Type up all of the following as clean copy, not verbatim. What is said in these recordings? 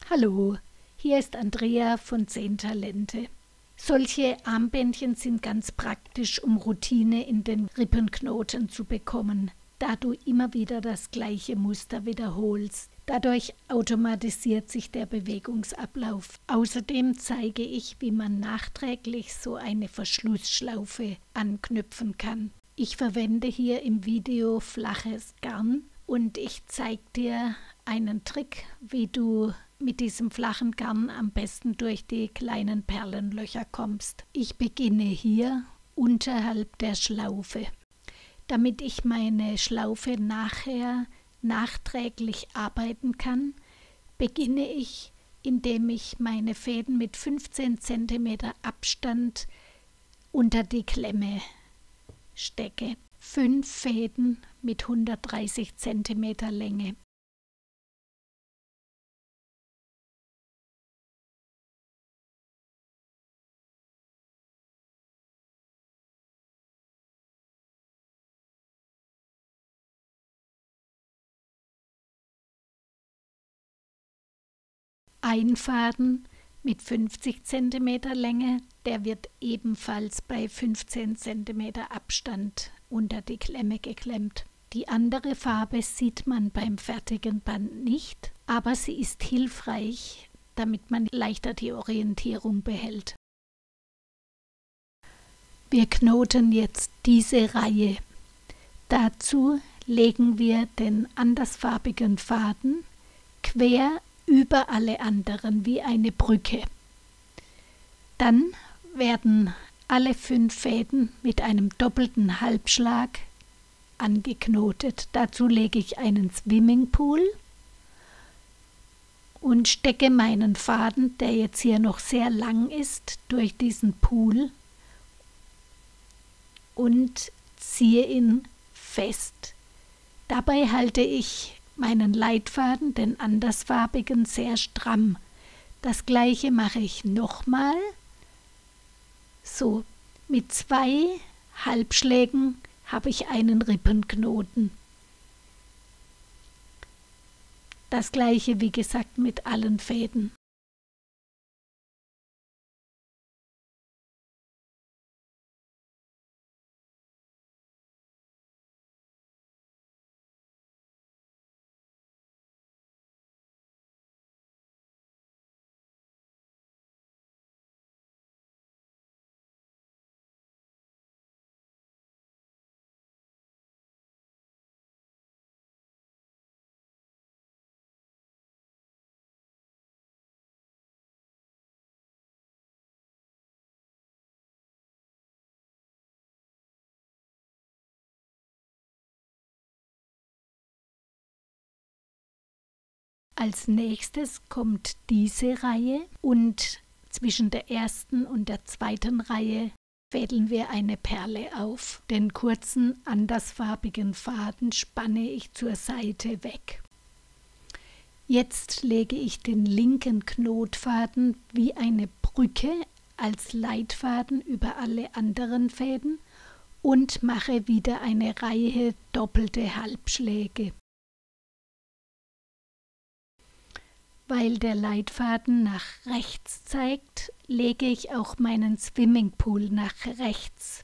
Hallo, hier ist Andrea von 10 Talente. Solche Armbändchen sind ganz praktisch, um Routine in den Rippenknoten zu bekommen, da du immer wieder das gleiche Muster wiederholst. Dadurch automatisiert sich der Bewegungsablauf. Außerdem zeige ich, wie man nachträglich so eine Verschlussschlaufe anknüpfen kann. Ich verwende hier im Video flaches Garn und ich zeige dir einen Trick, wie du mit diesem flachen Garn am besten durch die kleinen Perlenlöcher kommst. Ich beginne hier unterhalb der Schlaufe. Damit ich meine Schlaufe nachher nachträglich arbeiten kann, beginne ich, indem ich meine Fäden mit 15 cm Abstand unter die Klemme stecke. 5 Fäden mit 130 cm Länge. Ein Faden mit 50 cm Länge, der wird ebenfalls bei 15 cm Abstand unter die Klemme geklemmt. Die andere Farbe sieht man beim fertigen Band nicht, aber sie ist hilfreich, damit man leichter die Orientierung behält. Wir knoten jetzt diese Reihe. Dazu legen wir den andersfarbigen Faden quer über alle anderen wie eine Brücke. Dann werden alle 5 Fäden mit einem doppelten Halbschlag angeknotet. Dazu lege ich einen Swimmingpool und stecke meinen Faden, der jetzt hier noch sehr lang ist, durch diesen Pool und ziehe ihn fest. Dabei halte ich meinen Leitfaden, den andersfarbigen, sehr stramm. Das gleiche mache ich nochmal. So, mit 2 Halbschlägen habe ich einen Rippenknoten. Das gleiche, wie gesagt, mit allen Fäden. Als nächstes kommt diese Reihe und zwischen der ersten und der zweiten Reihe fädeln wir eine Perle auf. Den kurzen andersfarbigen Faden spanne ich zur Seite weg. Jetzt lege ich den linken Knotfaden wie eine Brücke als Leitfaden über alle anderen Fäden und mache wieder eine Reihe doppelte Halbschläge. Weil der Leitfaden nach rechts zeigt, lege ich auch meinen Swimmingpool nach rechts.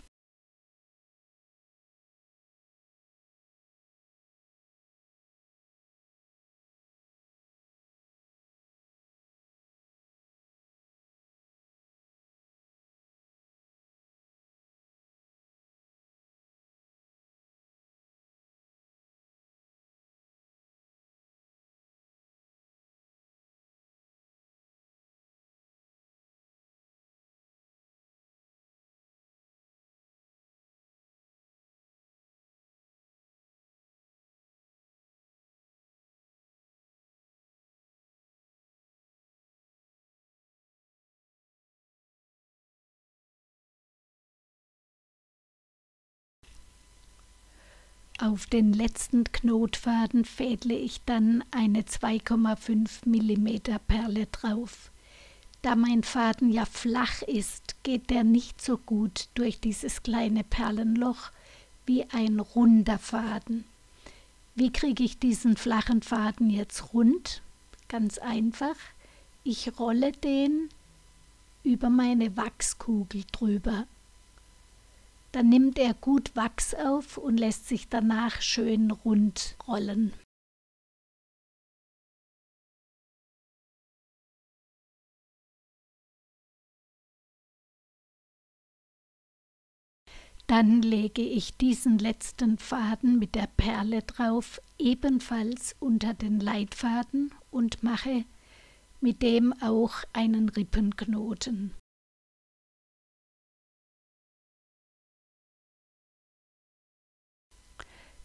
Auf den letzten Knotfaden fädle ich dann eine 2,5 mm Perle drauf. Da mein Faden ja flach ist, geht der nicht so gut durch dieses kleine Perlenloch wie ein runder Faden. Wie kriege ich diesen flachen Faden jetzt rund? Ganz einfach. Ich rolle den über meine Wachskugel drüber. Dann nimmt er gut Wachs auf und lässt sich danach schön rund rollen. Dann lege ich diesen letzten Faden mit der Perle drauf, ebenfalls unter den Leitfaden und mache mit dem auch einen Rippenknoten.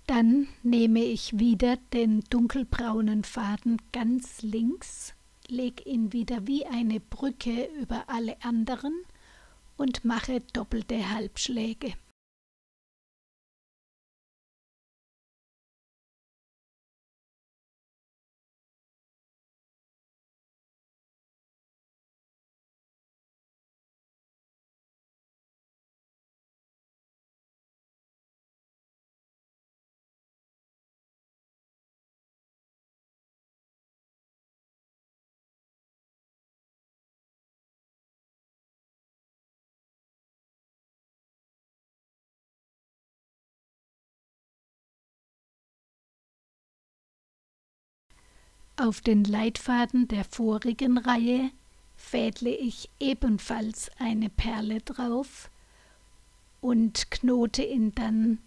Dann nehme ich wieder den dunkelbraunen Faden ganz links, lege ihn wieder wie eine Brücke über alle anderen und mache doppelte Halbschläge. Auf den Leitfaden der vorigen Reihe fädle ich ebenfalls eine Perle drauf und knote ihn dann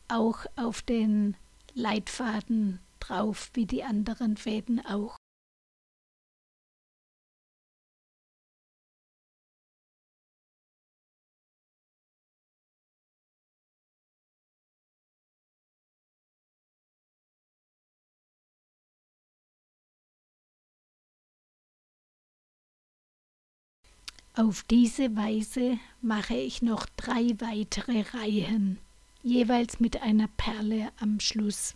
auch auf den Leitfaden drauf, wie die anderen Fäden auch. Auf diese Weise mache ich noch 3 weitere Reihen, jeweils mit einer Perle am Schluss.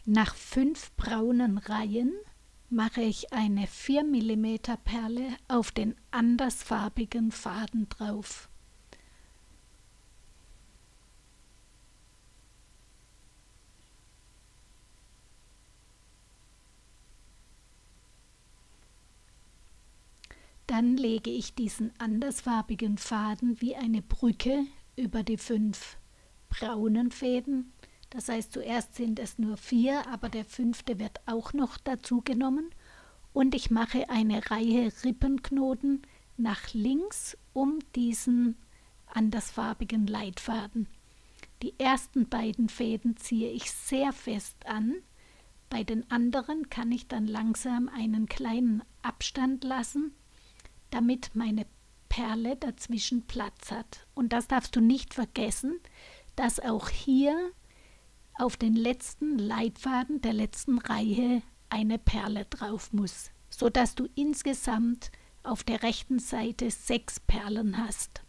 Nach 5 braunen Reihen mache ich eine 4 mm Perle auf den andersfarbigen Faden drauf. Dann lege ich diesen andersfarbigen Faden wie eine Brücke über die 5 braunen Fäden. Das heißt, zuerst sind es nur 4, aber der 5. wird auch noch dazu genommen. Und ich mache eine Reihe Rippenknoten nach links um diesen andersfarbigen Leitfaden. Die ersten beiden Fäden ziehe ich sehr fest an. Bei den anderen kann ich dann langsam einen kleinen Abstand lassen, damit meine Perle dazwischen Platz hat. Und das darfst du nicht vergessen, dass auch hier auf den letzten Leitfaden der letzten Reihe eine Perle drauf muss, sodass du insgesamt auf der rechten Seite 6 Perlen hast.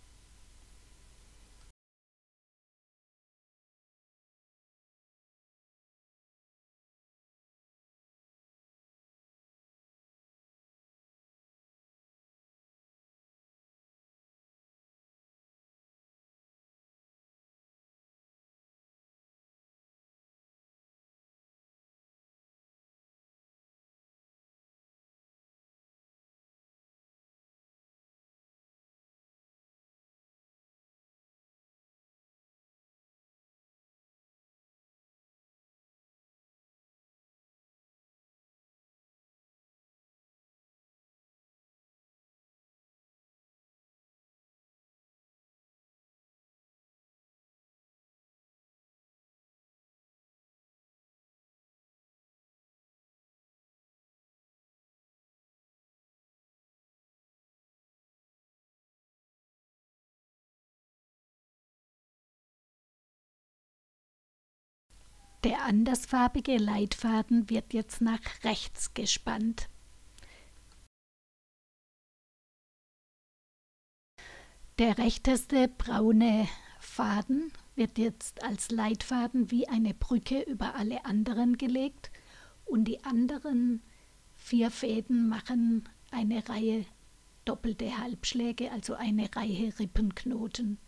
Der andersfarbige Leitfaden wird jetzt nach rechts gespannt. Der rechteste braune Faden wird jetzt als Leitfaden wie eine Brücke über alle anderen gelegt und die anderen 4 Fäden machen eine Reihe doppelte Halbschläge, also eine Reihe Rippenknoten,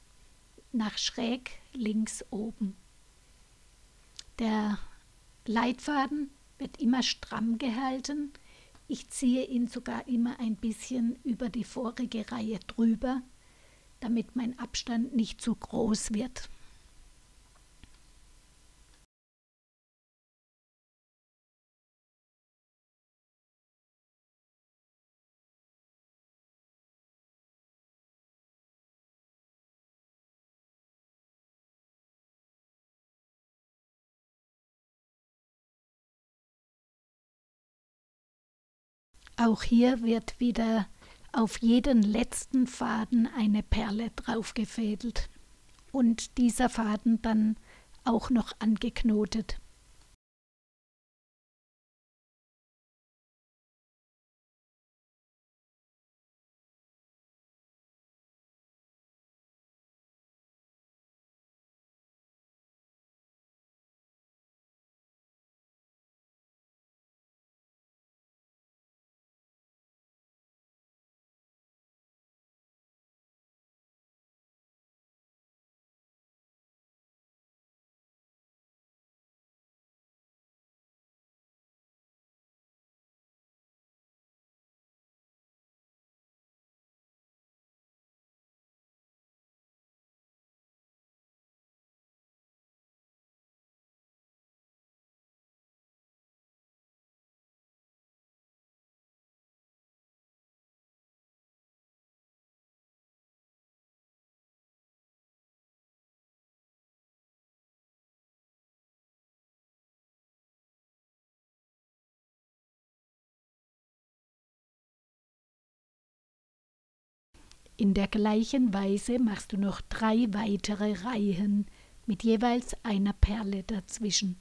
nach schräg links oben. Der Leitfaden wird immer stramm gehalten. Ich ziehe ihn sogar immer ein bisschen über die vorige Reihe drüber, damit mein Abstand nicht zu groß wird. Auch hier wird wieder auf jeden letzten Faden eine Perle draufgefädelt und dieser Faden dann auch noch angeknotet. In der gleichen Weise machst du noch 3 weitere Reihen mit jeweils einer Perle dazwischen.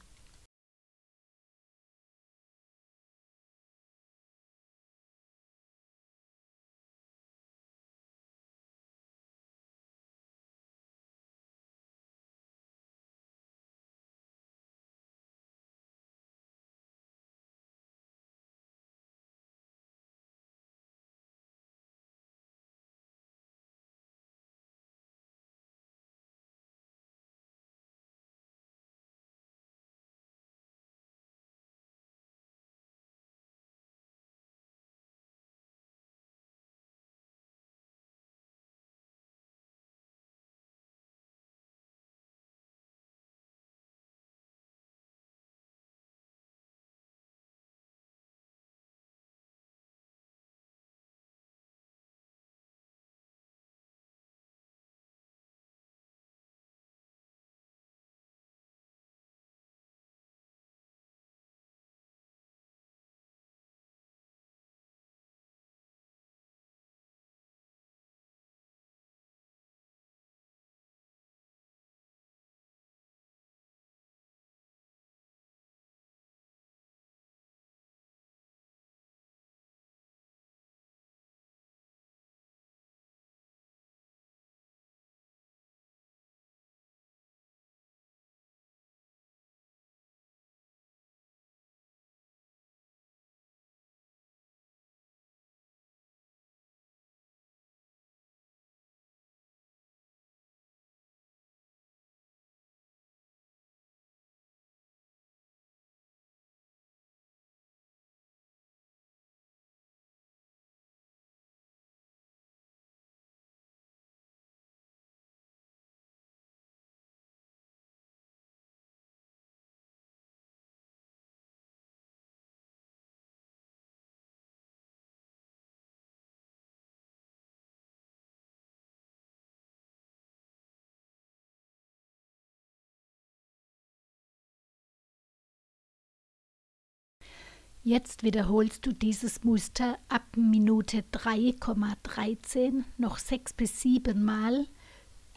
Jetzt wiederholst du dieses Muster ab Minute 3,13 noch 6 bis 7 Mal,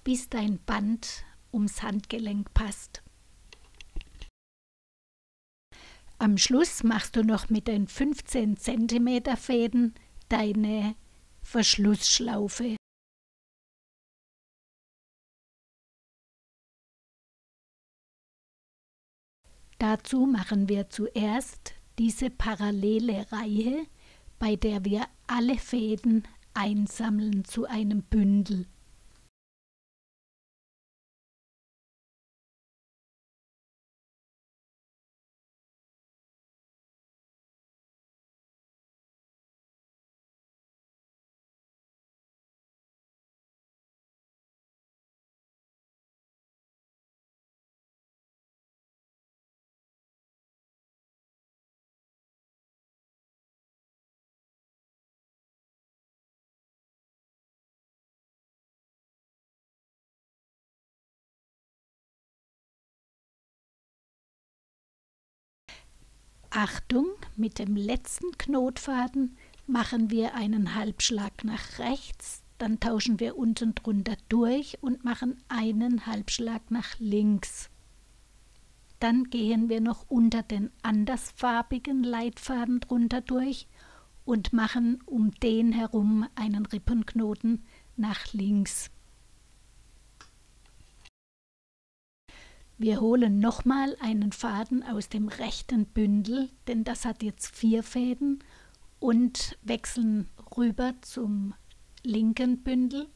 bis dein Band ums Handgelenk passt. Am Schluss machst du noch mit den 15 cm Fäden deine Verschlussschlaufe. Dazu machen wir zuerst diese parallele Reihe, bei der wir alle Fäden einsammeln zu einem Bündel. Achtung, mit dem letzten Knotfaden machen wir einen Halbschlag nach rechts, dann tauschen wir unten drunter durch und machen einen Halbschlag nach links. Dann gehen wir noch unter den andersfarbigen Leitfaden drunter durch und machen um den herum einen Rippenknoten nach links. Wir holen nochmal einen Faden aus dem rechten Bündel, denn das hat jetzt 4 Fäden, und wechseln rüber zum linken Bündel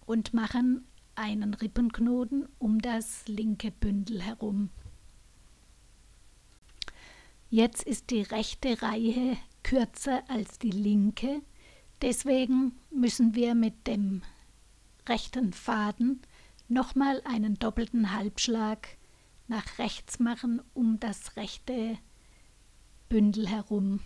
und machen einen Rippenknoten um das linke Bündel herum. Jetzt ist die rechte Reihe kürzer als die linke, deswegen müssen wir mit dem rechten Faden nochmal einen doppelten Halbschlag nach rechts machen um das rechte Bündel herum.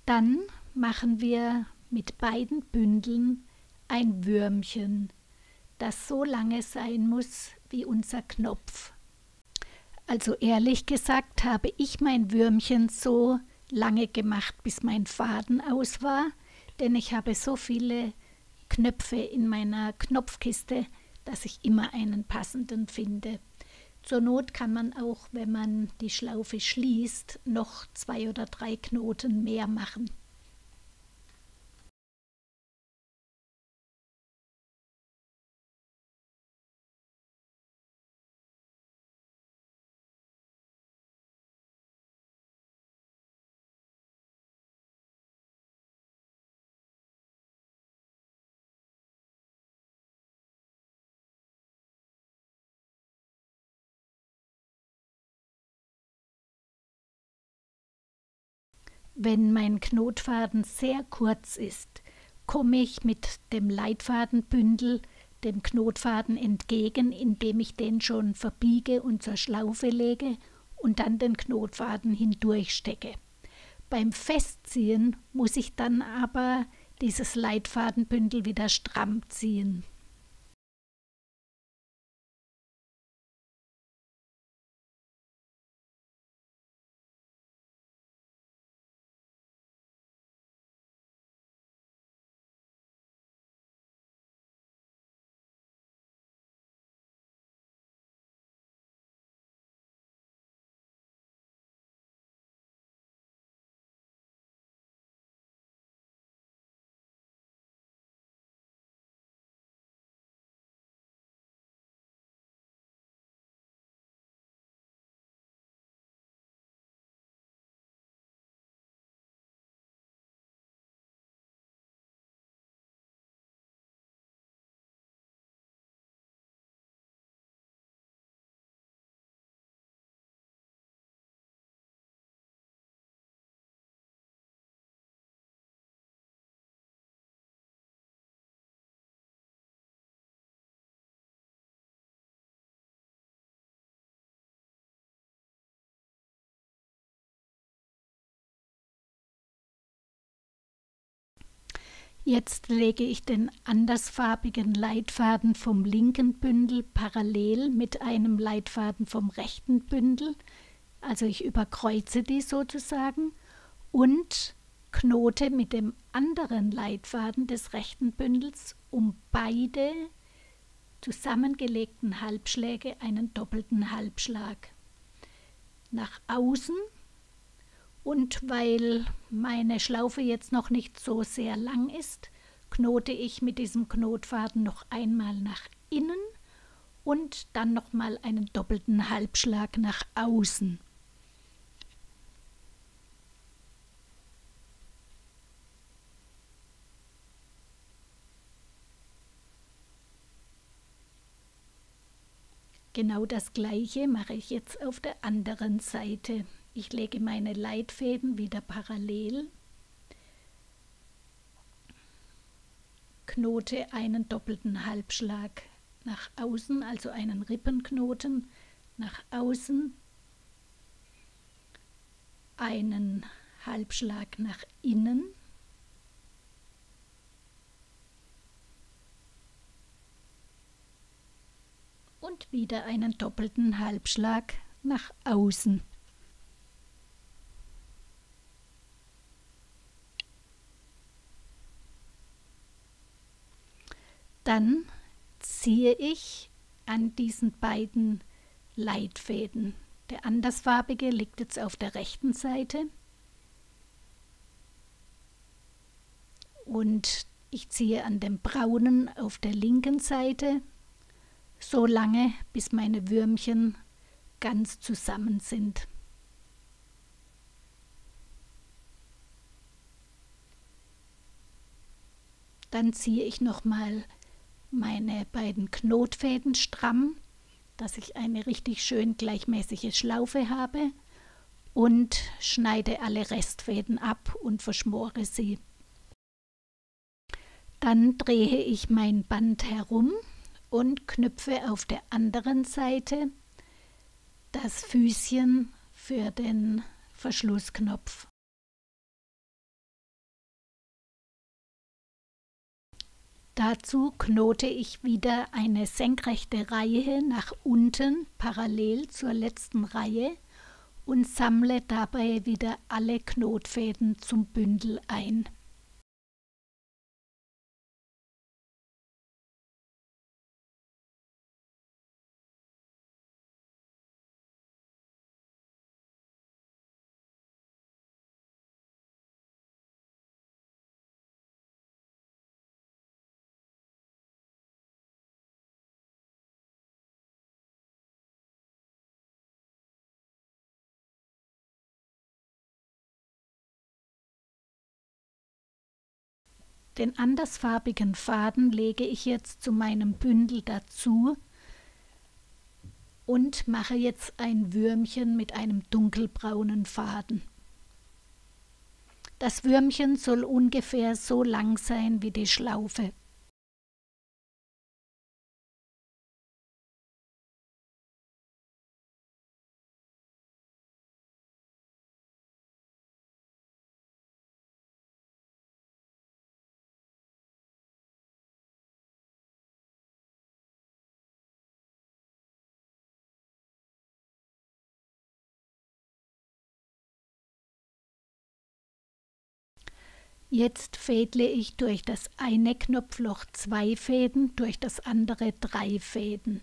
Dann machen wir mit beiden Bündeln ein Würmchen, das so lange sein muss wie unser Knopf. Also ehrlich gesagt habe ich mein Würmchen so lange gemacht, bis mein Faden aus war, denn ich habe so viele Knöpfe in meiner Knopfkiste, dass ich immer einen passenden finde. Zur Not kann man auch, wenn man die Schlaufe schließt, noch 2 oder 3 Knoten mehr machen. Wenn mein Knotfaden sehr kurz ist, komme ich mit dem Leitfadenbündel dem Knotfaden entgegen, indem ich den schon verbiege und zur Schlaufe lege und dann den Knotfaden hindurchstecke. Beim Festziehen muss ich dann aber dieses Leitfadenbündel wieder stramm ziehen. Jetzt lege ich den andersfarbigen Leitfaden vom linken Bündel parallel mit einem Leitfaden vom rechten Bündel, also ich überkreuze die sozusagen, und knote mit dem anderen Leitfaden des rechten Bündels um beide zusammengelegten Halbschläge einen doppelten Halbschlag nach außen, und weil meine Schlaufe jetzt noch nicht so sehr lang ist, knote ich mit diesem Knotfaden noch einmal nach innen und dann nochmal einen doppelten Halbschlag nach außen. Genau das gleiche mache ich jetzt auf der anderen Seite. Ich lege meine Leitfäden wieder parallel, knote einen doppelten Halbschlag nach außen, also einen Rippenknoten nach außen, einen Halbschlag nach innen und wieder einen doppelten Halbschlag nach außen. Dann ziehe ich an diesen beiden Leitfäden. Der andersfarbige liegt jetzt auf der rechten Seite und ich ziehe an dem braunen auf der linken Seite, so lange bis meine Würmchen ganz zusammen sind. Dann ziehe ich nochmal meine beiden Knotfäden stramm, dass ich eine richtig schön gleichmäßige Schlaufe habe, und schneide alle Restfäden ab und verschmore sie. Dann drehe ich mein Band herum und knüpfe auf der anderen Seite das Füßchen für den Verschlussknopf. Dazu knote ich wieder eine senkrechte Reihe nach unten parallel zur letzten Reihe und sammle dabei wieder alle Knotfäden zum Bündel ein. Den andersfarbigen Faden lege ich jetzt zu meinem Bündel dazu und mache jetzt ein Würmchen mit einem dunkelbraunen Faden. Das Würmchen soll ungefähr so lang sein wie die Schlaufe. Jetzt fädle ich durch das eine Knopfloch 2 Fäden, durch das andere 3 Fäden.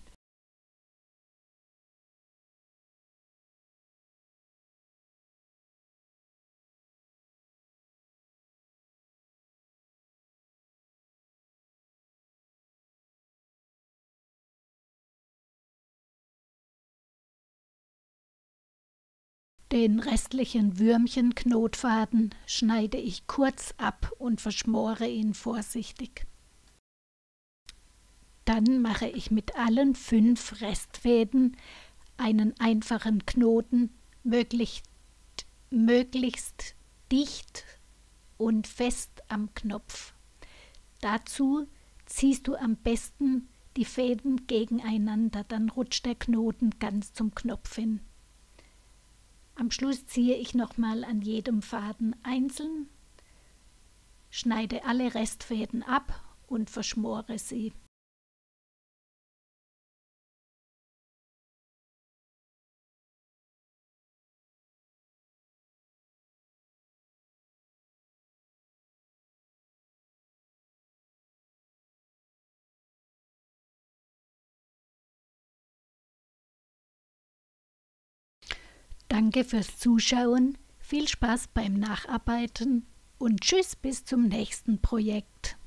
Den restlichen Würmchenknotfaden schneide ich kurz ab und verschmore ihn vorsichtig. Dann mache ich mit allen 5 Restfäden einen einfachen Knoten, möglichst dicht und fest am Knopf. Dazu ziehst du am besten die Fäden gegeneinander, dann rutscht der Knoten ganz zum Knopf hin. Am Schluss ziehe ich nochmal an jedem Faden einzeln, schneide alle Restfäden ab und verschmore sie. Danke fürs Zuschauen, viel Spaß beim Nacharbeiten und tschüss bis zum nächsten Projekt.